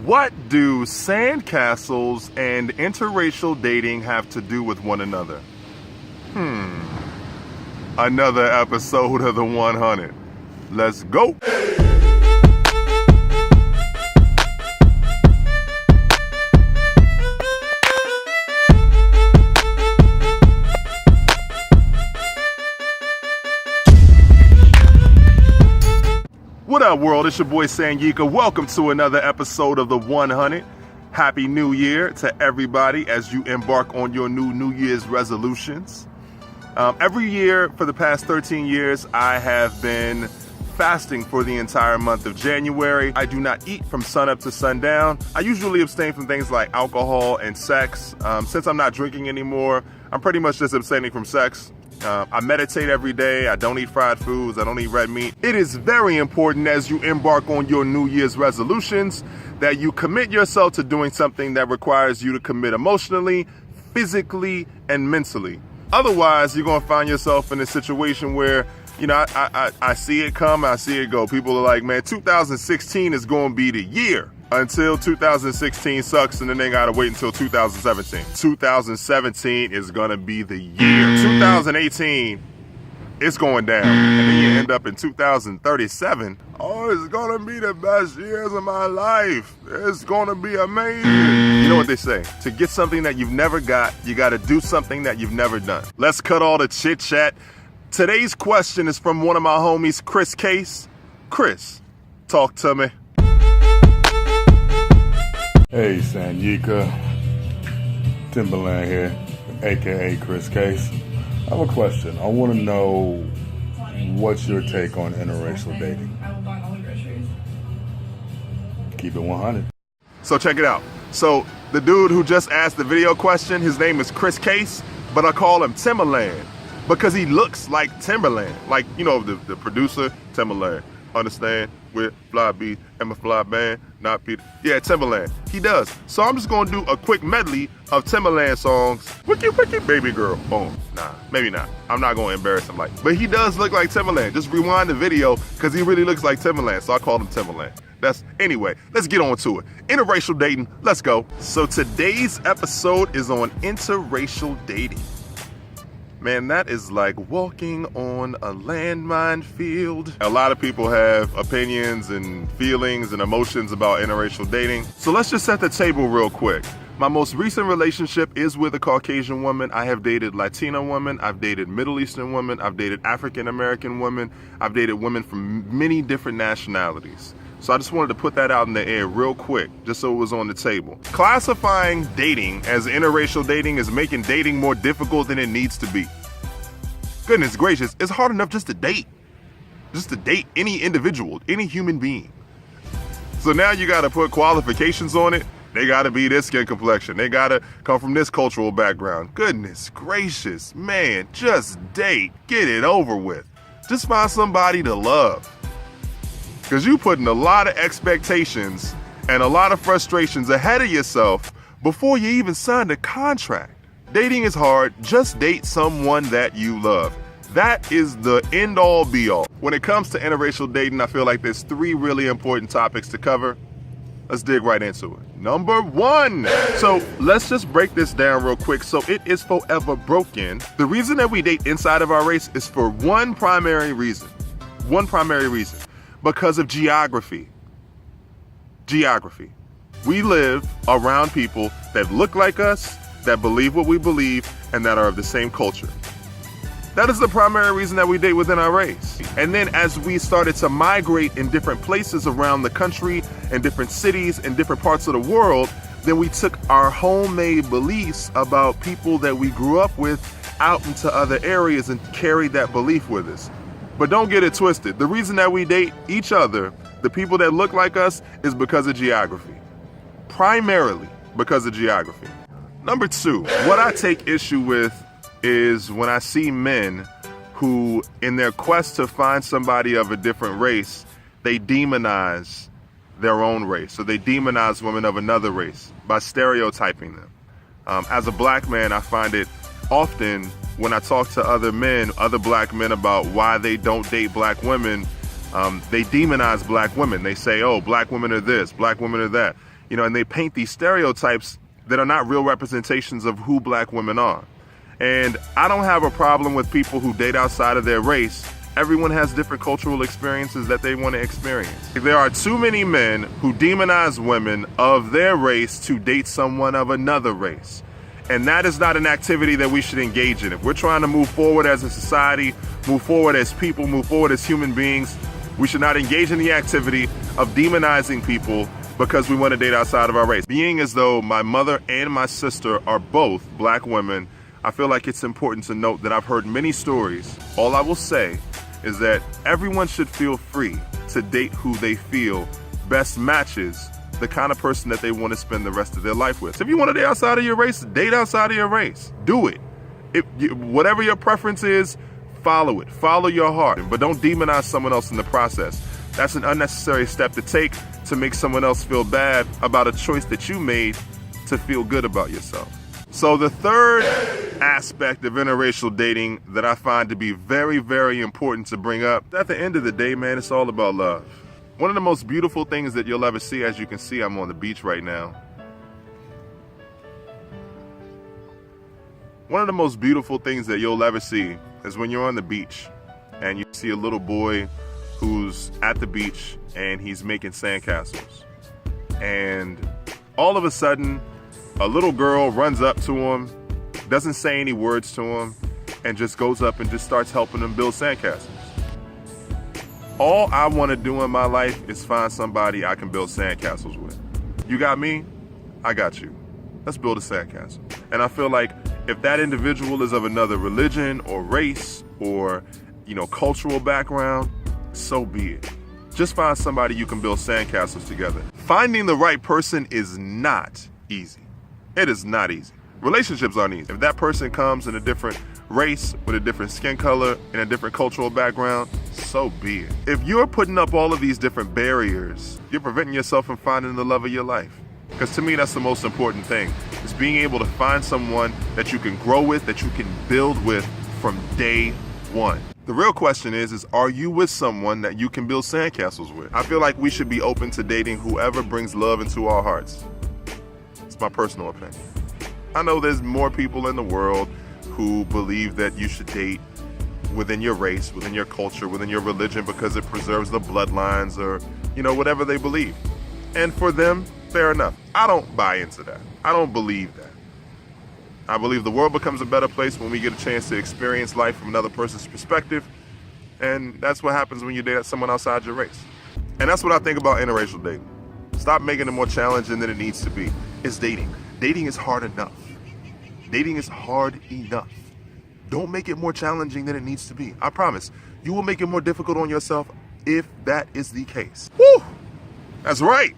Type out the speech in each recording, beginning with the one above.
What do sandcastles and interracial dating have to do with one another? Another episode of the 100. Let's go. What up, world? It's your boy Sanyika. Welcome to another episode of the 100. Happy New Year to everybody as you embark on your New Year's resolutions. Every year for the past 13 years, I have been fasting for the entire month of January. I do not eat from sunup to sundown. I usually abstain from things like alcohol and sex. Since I'm not drinking anymore, I'm pretty much just abstaining from sex. I meditate every day. I don't eat fried foods. I don't eat red meat. It is very important as you embark on your New Year's resolutions that you commit yourself to doing something that requires you to commit emotionally, physically, and mentally. Otherwise, you're going to find yourself in a situation where, you know, I see it come, I see it go. People are like, man, 2016 is going to be the year. Until 2016 sucks, and then they gotta wait until 2017. 2017 is gonna be the year. 2018, it's going down. And then you end up in 2037. Oh, it's gonna be the best years of my life. It's gonna be amazing. You know what they say? To get something that you've never got, you gotta do something that you've never done. Let's cut all the chit chat. Today's question is from one of my homies, Chris Case. Chris, talk to me. Hey, Sanyika, Timberland here, aka Chris Case. I have a question. I want to know what's your take on interracial dating. Keep it 100. So check it out. So the dude who just asked the video question, his name is Chris Case, but I call him Timberland because he looks like Timberland. Like, you know, the producer, Timberland. Understand? With fly beat and my fly band, not Peter. Yeah, Timberland. He does. So I'm just gonna do a quick medley of Timberland songs. Wiki wiki baby girl. Boom. Nah, maybe not. I'm not gonna embarrass him but he does look like Timberland. Just rewind the video because he really looks like Timberland. So I called him Timberland. Anyway, let's get on to it. Interracial dating, let's go. So today's episode is on interracial dating. Man, that is like walking on a landmine field. A lot of people have opinions and feelings and emotions about interracial dating. So let's just set the table real quick. My most recent relationship is with a Caucasian woman. I have dated Latina women. I've dated Middle Eastern women. I've dated African American women. I've dated women from many different nationalities. So I just wanted to put that out in the air real quick, just so it was on the table. Classifying dating as interracial dating is making dating more difficult than it needs to be. Goodness gracious, it's hard enough just to date any individual, any human being. So now you gotta put qualifications on it. They gotta be this skin complexion. They gotta come from this cultural background. Goodness gracious, man, just date, get it over with. Just find somebody to love. Because you putting a lot of expectations and a lot of frustrations ahead of yourself before you even signed a contract. Dating is hard. Just date someone that you love. That is the end all be all. When it comes to interracial dating, I feel like there's three really important topics to cover. Let's dig right into it. Number one. So let's just break this down real quick. So it is forever broken. The reason that we date inside of our race is for one primary reason. Because of geography. Geography. We live around people that look like us, that believe what we believe, and that are of the same culture. That is the primary reason that we date within our race. And then as we started to migrate in different places around the country and different cities and different parts of the world, then we took our homemade beliefs about people that we grew up with out into other areas and carried that belief with us. But don't get it twisted. The reason that we date each other, the people that look like us, is because of geography. Primarily because of geography. Number two, what I take issue with is when I see men who, in their quest to find somebody of a different race, they demonize their own race. So they demonize women of another race by stereotyping them. As a black man, I find it often when I talk to other men, other black men, about why they don't date black women, they demonize black women. They say, oh, black women are this, black women are that. You know, and they paint these stereotypes that are not real representations of who black women are. And I don't have a problem with people who date outside of their race. Everyone has different cultural experiences that they want to experience. There are too many men who demonize women of their race to date someone of another race. And that is not an activity that we should engage in. If we're trying to move forward as a society, move forward as people, move forward as human beings, we should not engage in the activity of demonizing people because we want to date outside of our race. Being as though my mother and my sister are both black women, I feel like it's important to note that I've heard many stories. All I will say is that everyone should feel free to date who they feel best matches the kind of person that they want to spend the rest of their life with. So if you want to date outside of your race, date outside of your race. Do it. Whatever your preference is, follow it. Follow your heart. But don't demonize someone else in the process. That's an unnecessary step to take to make someone else feel bad about a choice that you made to feel good about yourself. So the third aspect of interracial dating that I find to be very, very important to bring up, at the end of the day, man, it's all about love. One of the most beautiful things that you'll ever see, as you can see, I'm on the beach right now. One of the most beautiful things that you'll ever see is when you're on the beach and you see a little boy who's at the beach and he's making sandcastles. And all of a sudden, a little girl runs up to him, doesn't say any words to him, and just goes up and just starts helping him build sandcastles. All I want to do in my life is find somebody I can build sandcastles with. You got me, I got you. Let's build a sandcastle. And I feel like if that individual is of another religion or race or, cultural background, so be it. Just find somebody you can build sandcastles together. Finding the right person is not easy. It is not easy. Relationships aren't easy. If that person comes in a different race, with a different skin color, and a different cultural background, so be it. If you're putting up all of these different barriers, you're preventing yourself from finding the love of your life. Because to me, that's the most important thing, is being able to find someone that you can grow with, that you can build with from day one. The real question is are you with someone that you can build sandcastles with? I feel like we should be open to dating whoever brings love into our hearts. It's my personal opinion. I know there's more people in the world who believe that you should date within your race, within your culture, within your religion because it preserves the bloodlines or, whatever they believe. And for them, fair enough. I don't buy into that. I don't believe that. I believe the world becomes a better place when we get a chance to experience life from another person's perspective. And that's what happens when you date someone outside your race. And that's what I think about interracial dating. Stop making it more challenging than it needs to be. It's dating. Dating is hard enough. Dating is hard enough. Don't make it more challenging than it needs to be. I promise. You will make it more difficult on yourself if that is the case. Woo! That's right.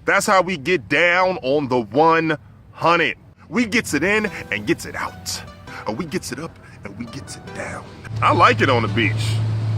That's how we get down on the 100. We gets it in and gets it out. Or we gets it up and we gets it down. I like it on the beach.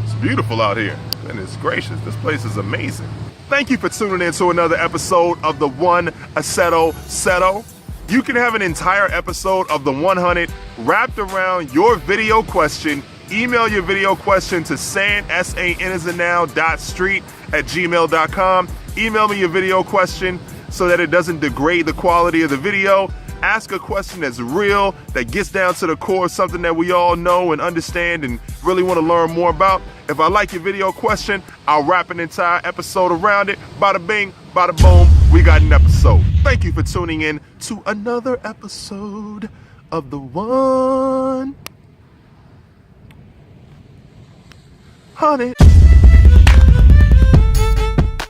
It's beautiful out here. Goodness gracious, this place is amazing. Thank you for tuning in to another episode of the One Aceto Seto. You can have an entire episode of the 100 wrapped around your video question. Email your video question to san@gmail.com. Email me your video question so that it doesn't degrade the quality of the video. Ask a question that's real, that gets down to the core of something that we all know and understand and really want to learn more about. If I like your video question, I'll wrap an entire episode around it. Bada bing, bada boom, we got an episode. Thank you for tuning in to another episode of the 100.